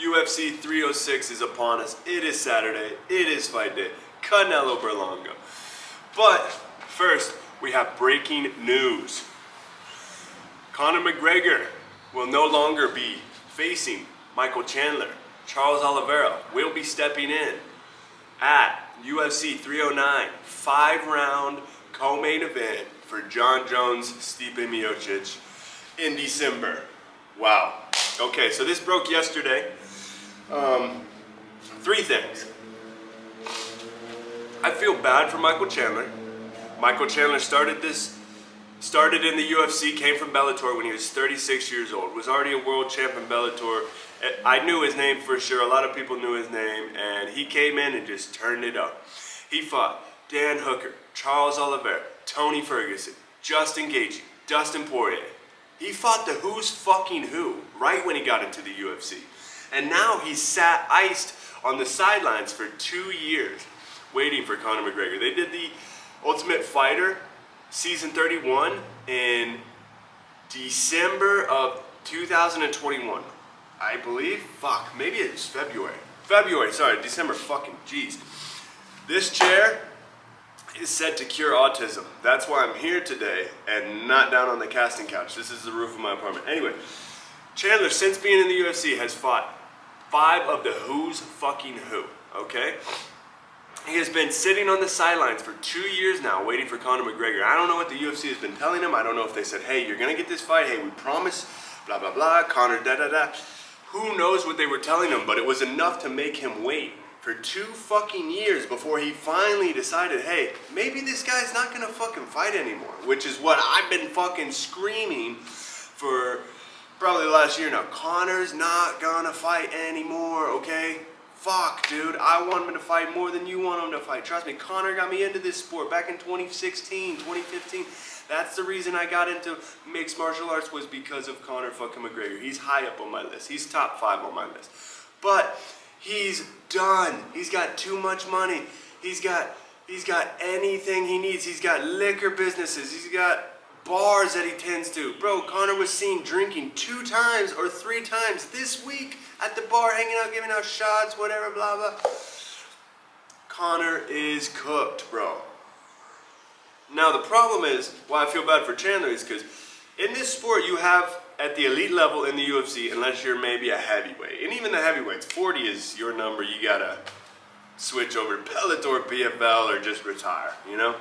UFC 306 is upon us. It is Saturday. It is fight day. Canelo Berlanga. But first, we have breaking news. Conor McGregor will no longer be facing Michael Chandler. Charles Oliveira will be stepping in at UFC 309, 5-round co-main event for John Jones, Stipe Miocic in December. Wow. Okay, so this broke yesterday. Three things. I feel bad for Michael Chandler. Michael Chandler started in the UFC, came from Bellator when he was 36 years old, was already a world champ in Bellator. I knew his name for sure, a lot of people knew his name, and he came in and just turned it up. He fought Dan Hooker, Charles Oliveira, Tony Ferguson, Justin Gaethje, Dustin Poirier. He fought the who's fucking who right when he got into the UFC. And now he's sat iced on the sidelines for 2 years waiting for Conor McGregor. They did the Ultimate Fighter Season 31 in December of 2021. I believe, maybe it's February. December fucking, jeez. This chair is said to cure autism. That's why I'm here today and not down on the casting couch. This is the roof of my apartment. Anyway, Chandler, since being in the UFC, has fought 5 of the who's fucking who, okay? He has been sitting on the sidelines for 2 years now waiting for Conor McGregor. I don't know what the UFC has been telling him. I don't know if they said, hey, you're going to get this fight. Hey, we promise, blah, blah, blah, Conor, da-da-da. Who knows what they were telling him, but it was enough to make him wait for 2 fucking years before he finally decided, hey, maybe this guy's not going to fucking fight anymore, which is what I've been fucking screaming for probably the last year now. Conor's not going to fight anymore, okay? Fuck, dude, I want him to fight more than you want him to fight. Trust me, Conor got me into this sport back in 2016, 2015. That's the reason I got into mixed martial arts, was because of Conor fucking McGregor. He's high up on my list. He's top 5 on my list. But he's done. He's got too much money. He's got anything he needs. He's got liquor businesses. He's got bars that he tends to. Bro, Conor was seen drinking 2 times or 3 times this week at the bar, hanging out, giving out shots, whatever, blah, blah. Conor is cooked, bro. Now, the problem is, why I feel bad for Chandler is because in this sport, you have, at the elite level in the UFC, unless you're maybe a heavyweight, and even the heavyweights, 40 is your number, you gotta switch over to Bellator, PFL, or just retire, you know?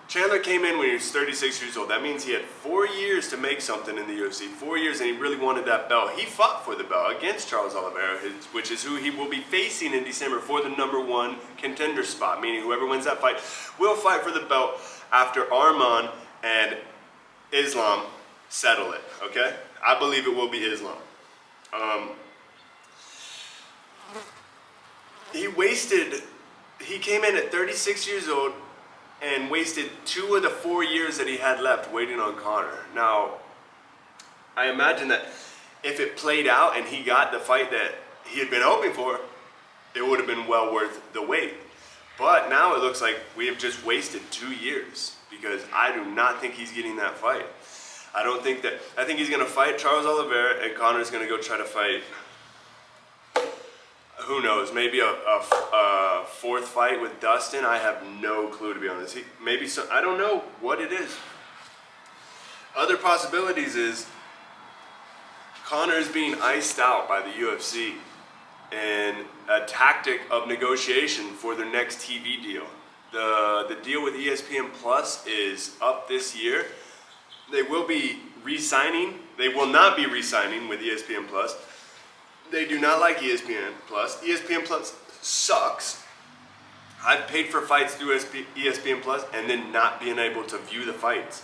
Chandler came in when he was 36 years old. That means he had 4 years to make something in the UFC. 4 years, and he really wanted that belt. He fought for the belt against Charles Oliveira, which is who he will be facing in December for the #1 contender spot, meaning whoever wins that fight will fight for the belt after Arman and Islam settle it, okay? I believe it will be Islam. He came in at 36 years old and wasted 2 of the 4 years that he had left waiting on Conor. Now, I imagine that if it played out and he got the fight that he had been hoping for, it would have been well worth the wait. But now it looks like we have just wasted 2 years because I do not think he's getting that fight. I think he's going to fight Charles Oliveira, and Conor's going to go try to fight, who knows, maybe a 4th fight with Dustin. I have no clue, to be honest. I don't know what it is. Other possibilities is Conor is being iced out by the UFC in a tactic of negotiation for their next TV deal. The deal with ESPN Plus is up this year. They will be re-signing. They will not be re-signing with ESPN Plus. They do not like ESPN Plus. ESPN Plus sucks. I've paid for fights through ESPN Plus and then not being able to view the fights.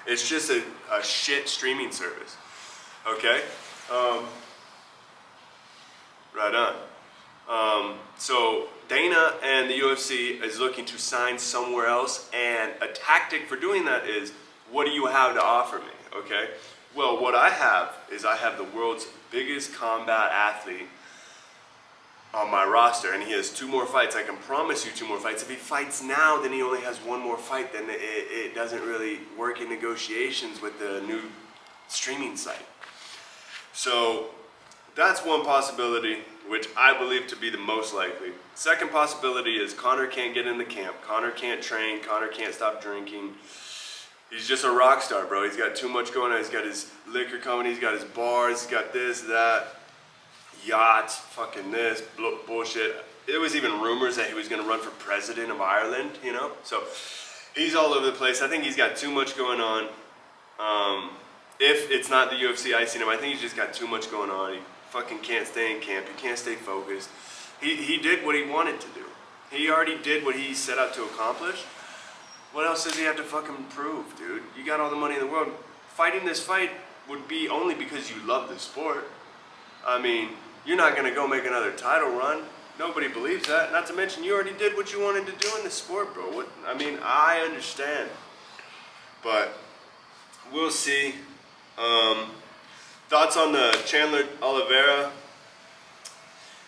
It's just a shit streaming service. Okay? Right on. So Dana and the UFC is looking to sign somewhere else, and a tactic for doing that is, what do you have to offer me? Okay? Well, what I have is I have the world's biggest combat athlete on my roster, and he has 2 more fights. I can promise you 2 more fights. If he fights now, then he only has 1 more fight. Then it doesn't really work in negotiations with the new streaming site. So that's one possibility, which I believe to be the most likely. Second possibility is Conor can't get in the camp. Conor can't train. Conor can't stop drinking. He's just a rock star, bro. He's got too much going on. He's got his liquor company. He's got his bars. He's got this, that, yachts, fucking this, bullshit. There was even rumors that he was going to run for president of Ireland, you know? So he's all over the place. I think he's got too much going on. If it's not the UFC icing him, I think he's just got too much going on. He fucking can't stay in camp. He can't stay focused. He did what he wanted to do. He already did what he set out to accomplish. What else does he have to fucking prove, dude? You got all the money in the world. Fighting this fight would be only because you love the sport. I mean, you're not going to go make another title run. Nobody believes that. Not to mention, you already did what you wanted to do in the sport, bro. I understand. But we'll see. Thoughts on the Chandler Oliveira?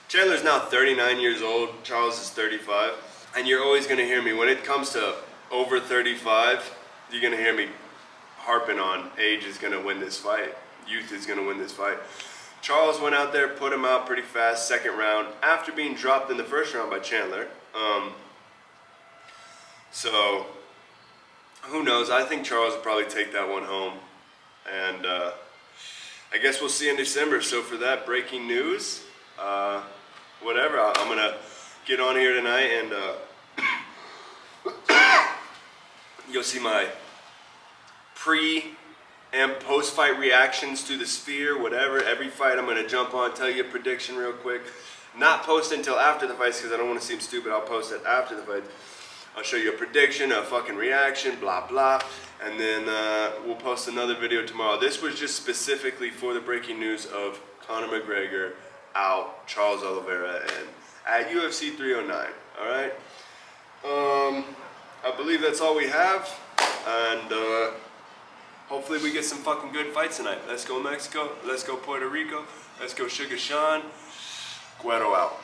Chandler's now 39 years old. Charles is 35. And you're always going to hear me, when it comes to over 35, you're going to hear me harping on age is going to win this fight. Youth is going to win this fight. Charles went out there, put him out pretty fast, second round, after being dropped in the first round by Chandler. So, who knows? I think Charles will probably take that one home. And I guess we'll see in December. So for that breaking news, whatever, I'm going to get on here tonight and you'll see my pre- and post-fight reactions to the Sphere, whatever. Every fight I'm going to jump on, tell you a prediction real quick. Not post until after the fights because I don't want to seem stupid. I'll post it after the fight. I'll show you a prediction, a fucking reaction, blah, blah. And then we'll post another video tomorrow. This was just specifically for the breaking news of Conor McGregor out, Charles Oliveira in at UFC 309, all right? I believe that's all we have. And hopefully we get some fucking good fights tonight. Let's go Mexico. Let's go Puerto Rico. Let's go Sugar Sean. Guero out.